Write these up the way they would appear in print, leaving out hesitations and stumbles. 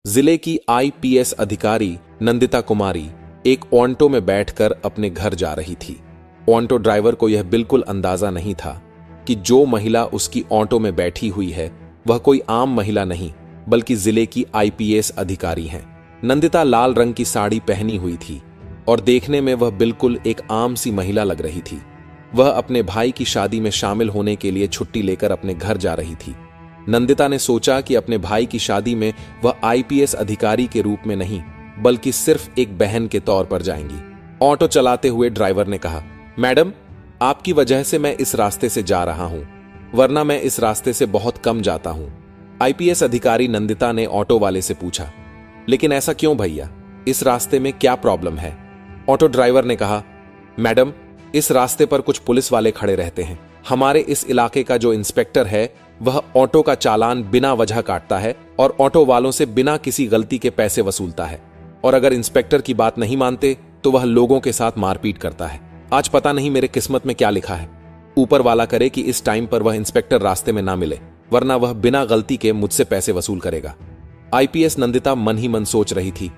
जिले की आईपीएस अधिकारी नंदिता कुमारी एक ऑटो में बैठकर अपने घर जा रही थी। ऑटो ड्राइवर को यह बिल्कुल अंदाजा नहीं था कि जो महिला उसकी ऑटो में बैठी हुई है वह कोई आम महिला नहीं बल्कि जिले की आईपीएस अधिकारी हैं। नंदिता लाल रंग की साड़ी पहनी हुई थी और देखने में वह बिल्कुल एक आम सी महिला लग रही थी। वह अपने भाई की शादी में शामिल होने के लिए छुट्टी लेकर अपने घर जा रही थी। नंदिता ने सोचा कि अपने भाई की शादी में वह आईपीएस अधिकारी के रूप में नहीं बल्कि सिर्फ एक बहन के तौर पर जाएंगी। ऑटो चलाते हुए ड्राइवर ने कहा, मैडम, आपकी वजह से मैं इस रास्ते से जा रहा हूं, वरना मैं इस रास्ते से बहुत कम जाता हूं। आईपीएस अधिकारी नंदिता ने ऑटो वाले से पूछा, लेकिन ऐसा क्यों भैया, इस रास्ते में क्या प्रॉब्लम है? ऑटो ड्राइवर ने कहा, मैडम, इस रास्ते पर कुछ पुलिस वाले खड़े रहते हैं। हमारे इस इलाके का जो इंस्पेक्टर है वह ऑटो का चालान बिना वजह काटता है और ऑटो वालों से बिना किसी गलती के पैसे वसूलता है, और अगर इंस्पेक्टर की बात नहीं मानते तो वह लोगों के साथ मारपीट करता है। आज पता नहीं मेरे किस्मत में क्या लिखा है। ऊपर वाला करे कि इस टाइम पर वह इंस्पेक्टर रास्ते में ना मिले, वरना वह बिना गलती के मुझसे पैसे वसूल करेगा। आईपीएस नंदिता मन ही मन सोच रही थी,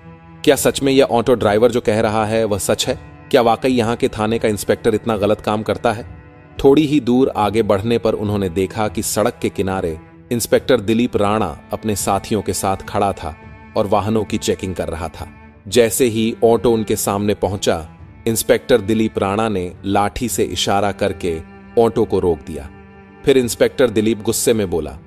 क्या सच में यह ऑटो ड्राइवर जो कह रहा है वह सच है? क्या वाकई यहां के थाने का इंस्पेक्टर इतना गलत काम करता है? थोड़ी ही दूर आगे बढ़ने पर उन्होंने देखा कि सड़क के किनारे इंस्पेक्टर दिलीप राणा अपने साथियों के साथ खड़ा था और वाहनों की चेकिंग कर रहा था। जैसे ही ऑटो उनके सामने पहुंचा, इंस्पेक्टर दिलीप राणा ने लाठी से इशारा करके ऑटो को रोक दिया। फिर इंस्पेक्टर दिलीप गुस्से में बोला,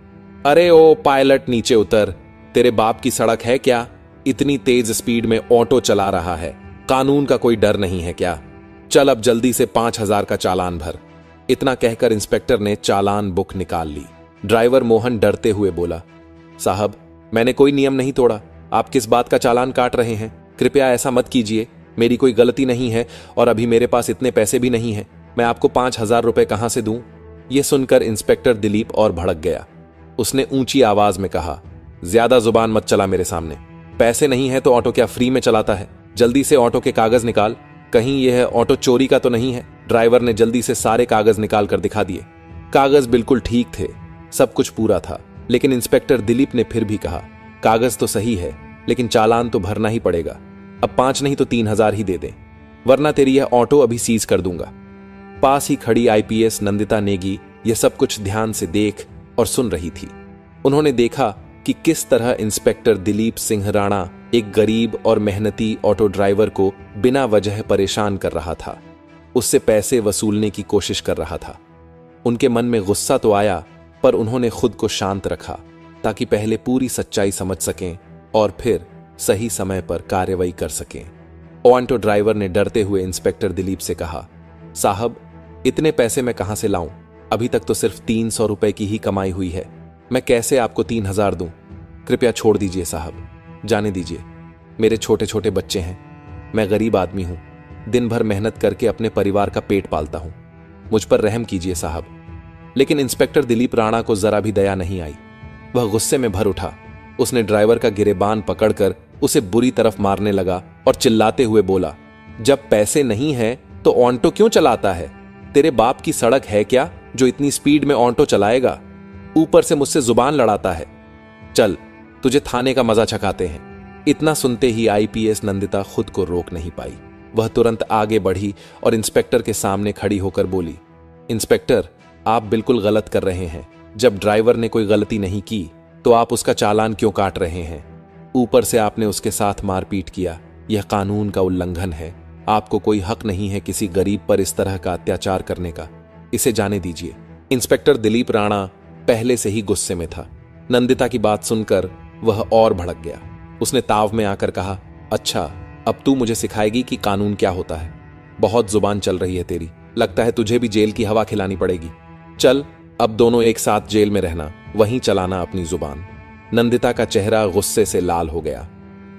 अरे ओ पायलट, नीचे उतर। तेरे बाप की सड़क है क्या? इतनी तेज स्पीड में ऑटो चला रहा है, कानून का कोई डर नहीं है क्या? चल अब जल्दी से 5,000 का चालान भर। इतना कहकर इंस्पेक्टर ने चालान बुक निकाल ली। ड्राइवर मोहन डरते हुए बोला, साहब, मैंने कोई नियम नहीं तोड़ा। आप किस बात का चालान काट रहे हैं? कृपया ऐसा मत कीजिए, मेरी कोई गलती नहीं है और अभी मेरे पास इतने पैसे भी नहीं है। मैं आपको 5,000 रुपए कहां से दूं? यह सुनकर इंस्पेक्टर दिलीप और भड़क गया। उसने ऊंची आवाज में कहा, ज्यादा जुबान मत चला मेरे सामने। पैसे नहीं है तो ऑटो क्या फ्री में चलाता है? जल्दी से ऑटो के कागज निकाल, कहीं यह ऑटो चोरी का तो नहीं है? ड्राइवर ने जल्दी से सारे कागज निकाल कर दिखा दिए। कागज बिल्कुल ठीक थे, सब कुछ पूरा था, लेकिन इंस्पेक्टर दिलीप ने फिर भी कहा, कागज तो सही है लेकिन चालान तो भरना ही पड़ेगा। अब 5 नहीं तो 3,000 ही दे दें, वरना तेरी यह ऑटो अभी सीज कर दूंगा। पास ही खड़ी आईपीएस नंदिता नेगी यह सब कुछ ध्यान से देख और सुन रही थी। उन्होंने देखा कि किस तरह इंस्पेक्टर दिलीप सिंह राणा एक गरीब और मेहनती ऑटो ड्राइवर को बिना वजह परेशान कर रहा था, उससे पैसे वसूलने की कोशिश कर रहा था। उनके मन में गुस्सा तो आया, पर उन्होंने खुद को शांत रखा ताकि पहले पूरी सच्चाई समझ सकें और फिर सही समय पर कार्रवाई कर सकें। ऑटो ड्राइवर ने डरते हुए इंस्पेक्टर दिलीप से कहा, साहब, इतने पैसे मैं कहां से लाऊं? अभी तक तो सिर्फ 300 रुपए की ही कमाई हुई है, मैं कैसे आपको 3,000 दूं? कृपया छोड़ दीजिए साहब, जाने दीजिए। मेरे छोटे छोटे बच्चे हैं, मैं गरीब आदमी हूं, दिन भर मेहनत करके अपने परिवार का पेट पालता हूं, मुझ पर रहम कीजिए साहब। लेकिन इंस्पेक्टर दिलीप राणा को जरा भी दया नहीं आई। वह गुस्से में भर उठा। उसने ड्राइवर का गिरेबान पकड़कर उसे बुरी तरफ मारने लगा और चिल्लाते हुए बोला, जब पैसे नहीं है तो ऑटो क्यों चलाता है? तेरे बाप की सड़क है क्या जो इतनी स्पीड में ऑटो चलाएगा? ऊपर से मुझसे जुबान लड़ाता है। चल, तुझे थाने का मजा चखाते हैं। इतना सुनते ही आईपीएस नंदिता खुद को रोक नहीं पाई। वह तुरंत आगे बढ़ी और इंस्पेक्टर के सामने खड़ी होकर बोली, इंस्पेक्टर, आप बिल्कुल गलत कर रहे हैं। जब ड्राइवर ने कोई गलती नहीं की तो आप उसका चालान क्यों काट रहे हैं? ऊपर से आपने उसके साथ मारपीट किया, यह कानून का उल्लंघन है। आपको कोई हक नहीं है किसी गरीब पर इस तरह का अत्याचार करने का, इसे जाने दीजिए। इंस्पेक्टर दिलीप राणा पहले से ही गुस्से में था। नंदिता की बात सुनकर वह और भड़क गया। उसने ताव में आकर कहा, अच्छा, अब तू मुझे सिखाएगी कि कानून क्या होता है? बहुत जुबान चल रही है तेरी, लगता है तुझे भी जेल की हवा खिलानी पड़ेगी। चल, अब दोनों एक साथ जेल में रहना, वहीं चलाना अपनी जुबान। नंदिता का चेहरा गुस्से से लाल हो गया,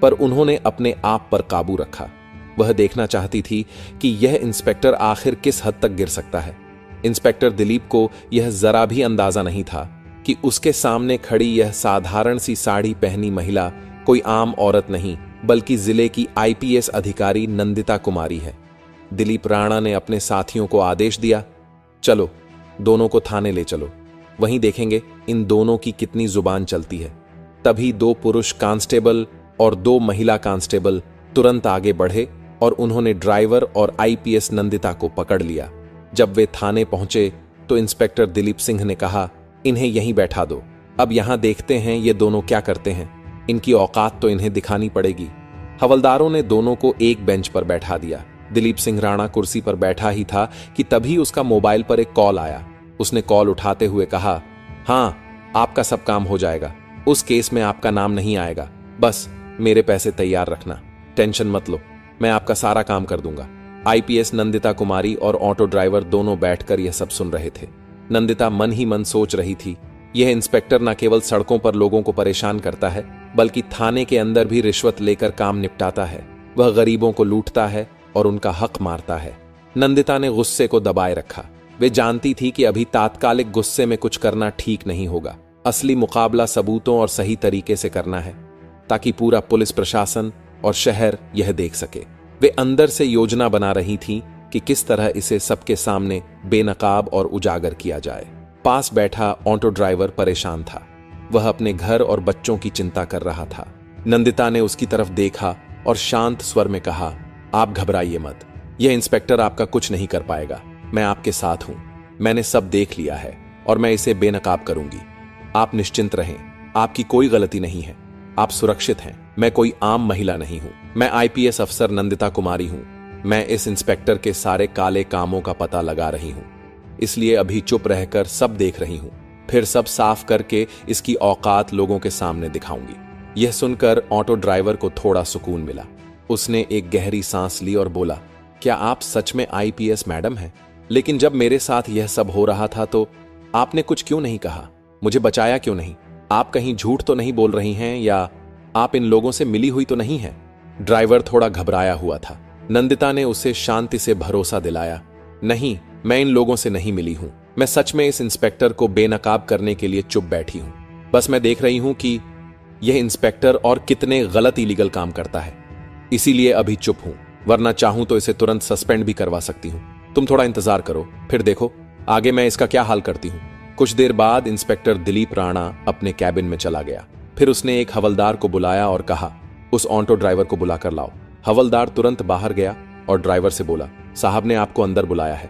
पर उन्होंने अपने आप पर काबू रखा। वह देखना चाहती थी कि यह इंस्पेक्टर आखिर किस हद तक गिर सकता है। इंस्पेक्टर दिलीप को यह जरा भी अंदाजा नहीं था कि उसके सामने खड़ी यह साधारण सी साड़ी पहनी महिला कोई आम औरत नहीं बल्कि जिले की आईपीएस अधिकारी नंदिता कुमारी है। दिलीप राणा ने अपने साथियों को आदेश दिया, चलो, दोनों को थाने ले चलो, वहीं देखेंगे इन दोनों की कितनी जुबान चलती है। तभी 2 पुरुष कांस्टेबल और 2 महिला कांस्टेबल तुरंत आगे बढ़े और उन्होंने ड्राइवर और आईपीएस नंदिता को पकड़ लिया। जब वे थाने पहुंचे तो इंस्पेक्टर दिलीप सिंह ने कहा, इन्हें यहीं बैठा दो, अब यहां देखते हैं ये दोनों क्या करते हैं, इनकी औकात तो इन्हें दिखानी पड़ेगी। हवलदारों ने दोनों को एक बेंच पर बैठा दिया। दिलीप सिंह राणा कुर्सी पर बैठा ही था कि तभी उसका मोबाइल पर एक कॉल आया। उसने कॉल उठाते हुए कहा, हाँ, आपका सब काम हो जाएगा, उस केस में आपका नाम नहीं आएगा, बस मेरे पैसे तैयार रखना, टेंशन मत लो, मैं आपका सारा काम कर दूंगा। आईपीएस नंदिता कुमारी और ऑटो ड्राइवर दोनों बैठकर यह सब सुन रहे थे। नंदिता मन ही मन सोच रही थी, यह इंस्पेक्टर न केवल सड़कों पर लोगों को परेशान करता है, बल्कि थाने के अंदर भी रिश्वत लेकर काम निपटाता है। वह गरीबों को लूटता है और उनका हक मारता है। नंदिता ने गुस्से को दबाए रखा। वे जानती थी कि अभी तात्कालिक गुस्से में कुछ करना ठीक नहीं होगा। असली मुकाबला सबूतों और सही तरीके से करना है, ताकि पूरा पुलिस प्रशासन और शहर यह देख सके। वे अंदर से योजना बना रही थी कि किस तरह इसे सबके सामने बेनकाब और उजागर किया जाए। पास बैठा ऑटो ड्राइवर परेशान था। वह अपने घर और बच्चों की चिंता कर रहा था। नंदिता ने उसकी तरफ देखा और शांत स्वर में कहा, आप घबराइए मत, यह इंस्पेक्टर आपका कुछ नहीं कर पाएगा, मैं आपके साथ हूं, मैंने सब देख लिया है और मैं इसे बेनकाब करूंगी। आप निश्चिंत रहें, आपकी कोई गलती नहीं है, आप सुरक्षित हैं। मैं कोई आम महिला नहीं हूं, मैं आईपीएस अफसर नंदिता कुमारी हूं। मैं इस इंस्पेक्टर के सारे काले कामों का पता लगा रही हूं, इसलिए अभी चुप रहकर सब देख रही हूं, फिर सब साफ करके इसकी औकात लोगों के सामने दिखाऊंगी। यह सुनकर ऑटो ड्राइवर को थोड़ा सुकून मिला। उसने एक गहरी सांस ली और बोला, क्या आप सच में आईपीएस मैडम हैं? लेकिन जब मेरे साथ यह सब हो रहा था तो आपने कुछ क्यों नहीं कहा? मुझे बचाया क्यों नहीं? आप कहीं झूठ तो नहीं बोल रही हैं या आप इन लोगों से मिली हुई तो नहीं है? ड्राइवर थोड़ा घबराया हुआ था। नंदिता ने उसे शांति से भरोसा दिलाया, नहीं, मैं इन लोगों से नहीं मिली हूं, मैं सच में इस इंस्पेक्टर को बेनकाब करने के लिए चुप बैठी हूं। बस मैं देख रही हूं कि यह इंस्पेक्टर और कितने गलत इलीगल काम करता है, इसीलिए अभी चुप हूं, वरना चाहूं तो इसे तुरंत सस्पेंड भी करवा सकती हूं। तुम थोड़ा इंतजार करो, फिर देखो आगे मैं इसका क्या हाल करती हूं। कुछ देर बाद इंस्पेक्टर दिलीप राणा अपने कैबिन में चला गया। फिर उसने एक हवलदार को बुलाया और कहा, उस ऑटो ड्राइवर को बुलाकर लाओ। हवलदार तुरंत बाहर गया और ड्राइवर से बोला, साहब ने आपको अंदर बुलाया है।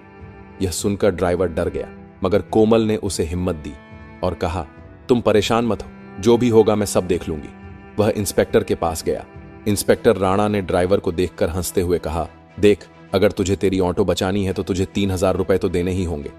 यह सुनकर ड्राइवर डर गया, मगर कोमल ने उसे हिम्मत दी और कहा, तुम परेशान मत हो, जो भी होगा मैं सब देख लूंगी। वह इंस्पेक्टर के पास गया। इंस्पेक्टर राणा ने ड्राइवर को देखकर हंसते हुए कहा, देख, अगर तुझे तेरी ऑटो बचानी है तो तुझे 3000 रुपए तो देने ही होंगे,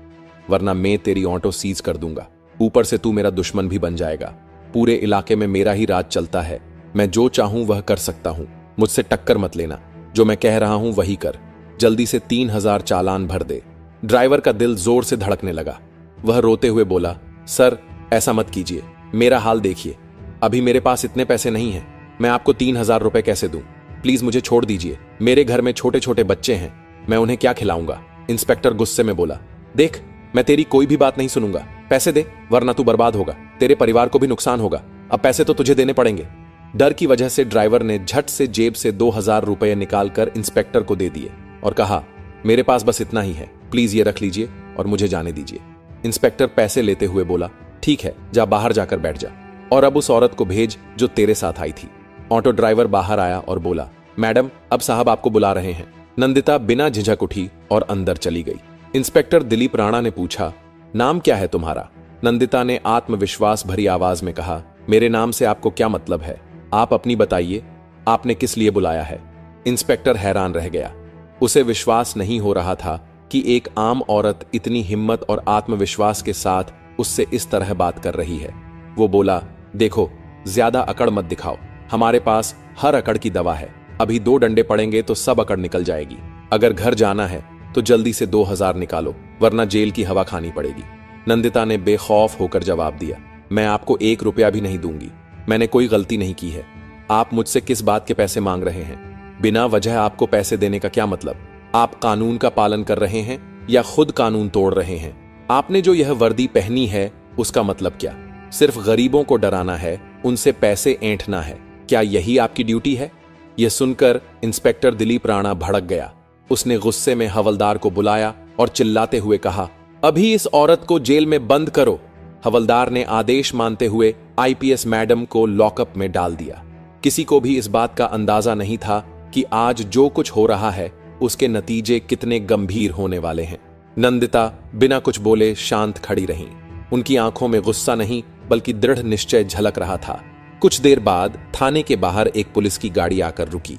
वरना मैं तेरी ऑटो सीज कर दूंगा। ऊपर से तू मेरा दुश्मन भी बन जाएगा। पूरे इलाके में मेरा ही राज चलता है, मैं जो चाहूं वह कर सकता हूं, मुझसे टक्कर मत लेना, जो मैं कह रहा हूं वही कर। जल्दी से 3000 चालान भर दे। ड्राइवर का दिल जोर से धड़कने लगा। वह रोते हुए बोला, सर ऐसा मत कीजिए, मेरा हाल देखिए, अभी मेरे पास इतने पैसे नहीं हैं, मैं आपको 3000 रुपए कैसे दूं? प्लीज मुझे छोड़ दीजिए, मेरे घर में छोटे छोटे बच्चे हैं, मैं उन्हें क्या खिलाऊंगा? इंस्पेक्टर गुस्से में बोला, देख, मैं तेरी कोई भी बात नहीं सुनूंगा, पैसे दे, वरना तू बर्बाद होगा, तेरे परिवार को भी नुकसान होगा। अब पैसे तो तुझे देने पड़ेंगे। डर की वजह से ड्राइवर ने झट से जेब से 2000 रुपए निकालकर इंस्पेक्टर को दे दिए और कहा, मेरे पास बस इतना ही है, प्लीज ये रख लीजिए और मुझे जाने दीजिए। इंस्पेक्टर पैसे लेते हुए बोला, ठीक है, जा बाहर जाकर बैठ जा, और अब उस औरत को भेज जो तेरे साथ आई थी। ऑटो ड्राइवर बाहर आया और बोला, मैडम, अब साहब आपको बुला रहे हैं। नंदिता बिना झिझक उठी और अंदर चली गई। इंस्पेक्टर दिलीप राणा ने पूछा, नाम क्या है तुम्हारा? नंदिता ने आत्मविश्वास भरी आवाज में कहा, मेरे नाम से आपको क्या मतलब है? आप अपनी बताइए, आपने किस लिए बुलाया है? इंस्पेक्टर हैरान रह गया। उसे विश्वास नहीं हो रहा था कि एक आम औरत इतनी हिम्मत और आत्मविश्वास के साथ उससे इस तरह बात कर रही है। वो बोला, देखो, ज्यादा अकड़ मत दिखाओ, हमारे पास हर अकड़ की दवा है, अभी 2 डंडे पड़ेंगे तो सब अकड़ निकल जाएगी। अगर घर जाना है तो जल्दी से 2000 निकालो, वरना जेल की हवा खानी पड़ेगी। नंदिता ने बेखौफ होकर जवाब दिया, मैं आपको 1 रुपया भी नहीं दूंगी, मैंने कोई गलती नहीं की है। आप मुझसे किस बात के पैसे मांग रहे हैं? बिना वजह आपको पैसे देने का क्या मतलब? आप कानून का पालन कर रहे हैं या खुद कानून तोड़ रहे हैं? आपने जो यह वर्दी पहनी है उसका मतलब क्या? सिर्फ गरीबों को डराना है, उनसे पैसे ऐंठना है, क्या यही आपकी ड्यूटी है? यह सुनकर इंस्पेक्टर दिलीप राणा भड़क गया। उसने गुस्से में हवलदार को बुलाया और चिल्लाते हुए कहा, अभी इस औरत को जेल में बंद करो। हवलदार ने आदेश मानते हुए आईपीएस मैडम को लॉकअप में डाल दिया। किसी को भी इस बात का अंदाजा नहीं था कि आज जो कुछ हो रहा है उसके नतीजे कितने गंभीर होने वाले हैं। नंदिता बिना कुछ बोले शांत खड़ी रहीं। उनकी आंखों में गुस्सा नहीं बल्कि दृढ़ निश्चय झलक रहा था। कुछ देर बाद थाने के बाहर एक पुलिस की गाड़ी आकर रुकी।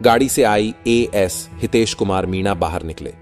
गाड़ी से आई एएस हितेश कुमार मीणा बाहर निकले।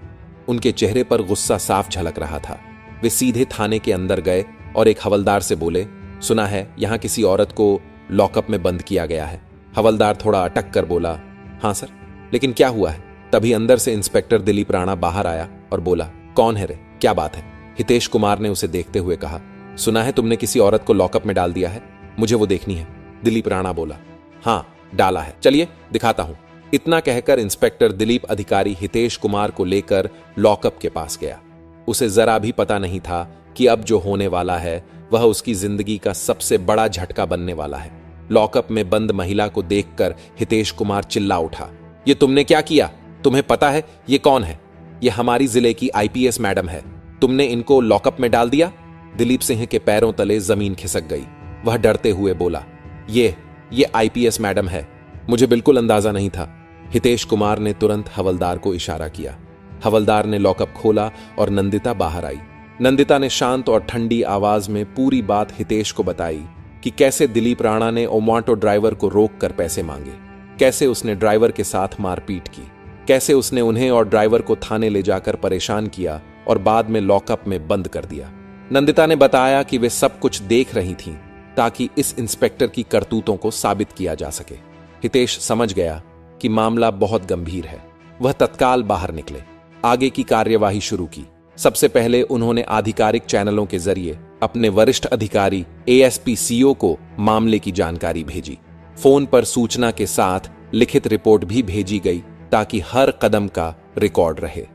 उनके चेहरे पर गुस्सा साफ झलक रहा था। वे सीधे थाने के अंदर गए और एक हवलदार से बोले, सुना है यहां किसी औरत को लॉकअप में बंद किया गया है। हवलदार थोड़ा अटक कर बोला, हां सर, लेकिन क्या हुआ है? तभी अंदर से इंस्पेक्टर दिलीप राणा बाहर आया और बोला, कौन है रे, क्या बात है? हितेश कुमार ने उसे देखते हुए कहा, सुना है तुमने किसी औरत को लॉकअप में डाल दिया है, मुझे वो देखनी है। दिलीप राणा बोला, हां डाला है, चलिए दिखाता हूं। इतना कहकर इंस्पेक्टर दिलीप अधिकारी हितेश कुमार को लेकर लॉकअप के पास गया। उसे जरा भी पता नहीं था कि अब जो होने वाला है वह उसकी जिंदगी का सबसे बड़ा झटका बनने वाला है। लॉकअप में बंद महिला को देखकर हितेश कुमार चिल्ला उठा, ये तुमने क्या किया? तुम्हें पता है ये कौन है? ये हमारी जिले की आईपीएस मैडम है। तुमने इनको लॉकअप में डाल दिया। दिलीप सिंह के पैरों तले जमीन खिसक गई। वह डरते हुए बोला, ये आईपीएस मैडम है, मुझे बिल्कुल अंदाजा नहीं था। हितेश कुमार ने तुरंत हवलदार को इशारा किया। हवलदार ने लॉकअप खोला और नंदिता बाहर आई। नंदिता ने शांत और ठंडी आवाज में पूरी बात हितेश को बताई कि कैसे दिलीप राणा ने ओमांटो ड्राइवर को रोककर पैसे मांगे, कैसे उसने ड्राइवर के साथ मारपीट की, कैसे उसने उन्हें और ड्राइवर को थाने ले जाकर परेशान किया और बाद में लॉकअप में बंद कर दिया। नंदिता ने बताया कि वे सब कुछ देख रही थीं ताकि इस इंस्पेक्टर की करतूतों को साबित किया जा सके। हितेश समझ गया कि मामला बहुत गंभीर है। वह तत्काल बाहर निकले, आगे की कार्यवाही शुरू की। सबसे पहले उन्होंने आधिकारिक चैनलों के जरिए अपने वरिष्ठ अधिकारी एएसपी सीओ को मामले की जानकारी भेजी। फोन पर सूचना के साथ लिखित रिपोर्ट भी भेजी गई ताकि हर कदम का रिकॉर्ड रहे।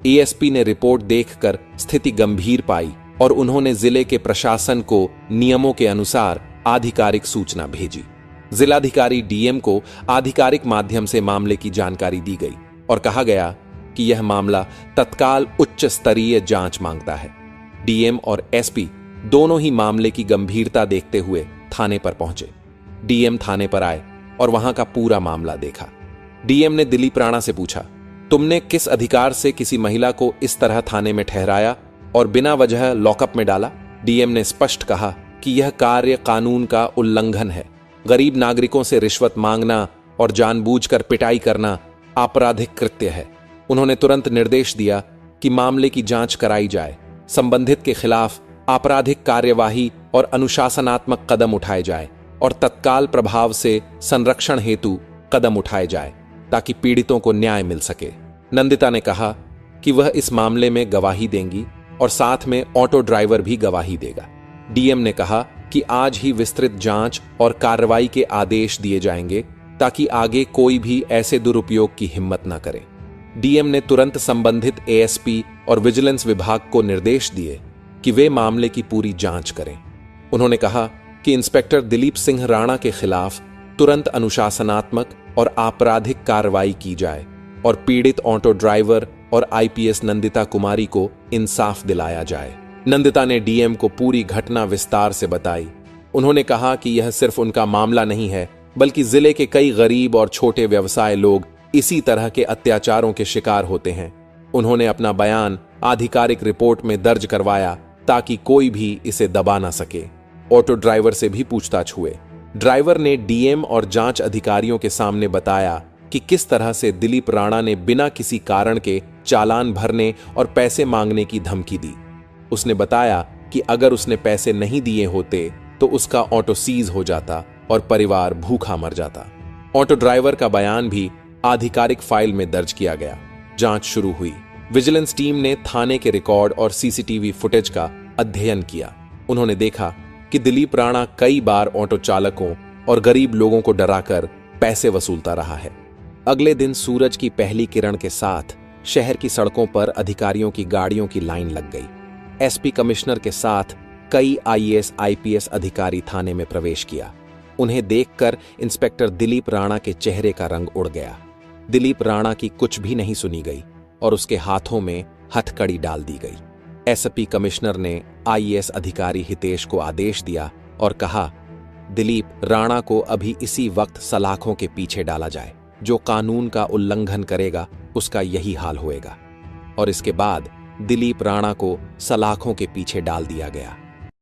एएसपी ने रिपोर्ट देखकर स्थिति गंभीर पाई और उन्होंने जिले के प्रशासन को नियमों के अनुसार आधिकारिक सूचना भेजी। जिलाधिकारी डीएम को आधिकारिक माध्यम से मामले की जानकारी दी गई और कहा गया कि यह मामला तत्काल उच्च स्तरीय जांच मांगता है। डीएम और एसपी दोनों ही मामले की गंभीरता देखते हुए थाने पर पहुंचे। डीएम थाने पर आए और वहां का पूरा मामला देखा। डीएम ने दिलीप राणा से पूछा, तुमने किस अधिकार से किसी महिला को इस तरह थाने में ठहराया और बिना वजह लॉकअप में डाला? डीएम ने स्पष्ट कहा कि यह कार्य कानून का उल्लंघन है। गरीब नागरिकों से रिश्वत मांगना और जानबूझकर पिटाई करना आपराधिक कृत्य है। उन्होंने तुरंत निर्देश दिया कि मामले की जांच कराई जाए, संबंधित के खिलाफ आपराधिक कार्यवाही और अनुशासनात्मक कदम उठाए जाए और तत्काल प्रभाव से संरक्षण हेतु कदम उठाए जाए ताकि पीड़ितों को न्याय मिल सके। नंदिता ने कहा कि वह इस मामले में गवाही देंगी और साथ में ऑटो ड्राइवर भी गवाही देगा। डीएम ने कहा कि आज ही विस्तृत जांच और कार्रवाई के आदेश दिए जाएंगे ताकि आगे कोई भी ऐसे दुरुपयोग की हिम्मत न करे। डीएम ने तुरंत संबंधित एएसपी और विजिलेंस विभाग को निर्देश दिए कि वे मामले की पूरी जांच करें। उन्होंने कहा कि इंस्पेक्टर दिलीप सिंह राणा के खिलाफ तुरंत अनुशासनात्मक और आपराधिक कार्रवाई की जाए और पीड़ित ऑटो ड्राइवर और आईपीएस नंदिता कुमारी को इंसाफ दिलाया जाए। नंदिता ने डीएम को पूरी घटना विस्तार से बताई। उन्होंने कहा कि यह सिर्फ उनका मामला नहीं है, बल्कि जिले के कई गरीब और छोटे व्यवसाय लोग इसी तरह के अत्याचारों के शिकार होते हैं। उन्होंने अपना बयान आधिकारिक रिपोर्ट में दर्ज करवाया ताकि कोई भी इसे दबा ना सके। ऑटो ड्राइवर से भी पूछताछ हुए। ड्राइवर ने डीएम और जांच अधिकारियों के सामने बताया कि किस तरह से दिलीप राणा ने बिना किसी कारण के चालान भरने और पैसे मांगने की धमकी दी। उसने बताया कि अगर उसने पैसे नहीं दिए होते तो उसका ऑटो सीज हो जाता और परिवार भूखा मर जाता। ऑटो ड्राइवर का बयान भी आधिकारिक फाइल में दर्ज किया गया। जांच शुरू हुई। विजिलेंस टीम ने थाने के रिकॉर्ड और सीसीटीवी फुटेज का अध्ययन किया। उन्होंने देखा कि दिलीप राणा कई बार ऑटो चालकों और गरीब लोगों को डराकर पैसे वसूलता रहा है। अगले दिन सूरज की पहली किरण के साथ शहर की सड़कों पर अधिकारियों की गाड़ियों की लाइन लग गई। एसपी कमिश्नर के साथ कई आईएएस आईपीएस अधिकारी थाने में प्रवेश किया। उन्हें देखकर इंस्पेक्टर दिलीप राणा के चेहरे का रंग उड़ गया। दिलीप राणा की कुछ भी नहीं सुनी गई और उसके हाथों में हथकड़ी डाल दी गई। एसपी कमिश्नर ने आईएएस अधिकारी हितेश को आदेश दिया और कहा दिलीप राणा को अभी इसी वक्त सलाखों के पीछे डाला जाए। जो कानून का उल्लंघन करेगा उसका यही हाल होएगा। और इसके बाद दिलीप राणा को सलाखों के पीछे डाल दिया गया।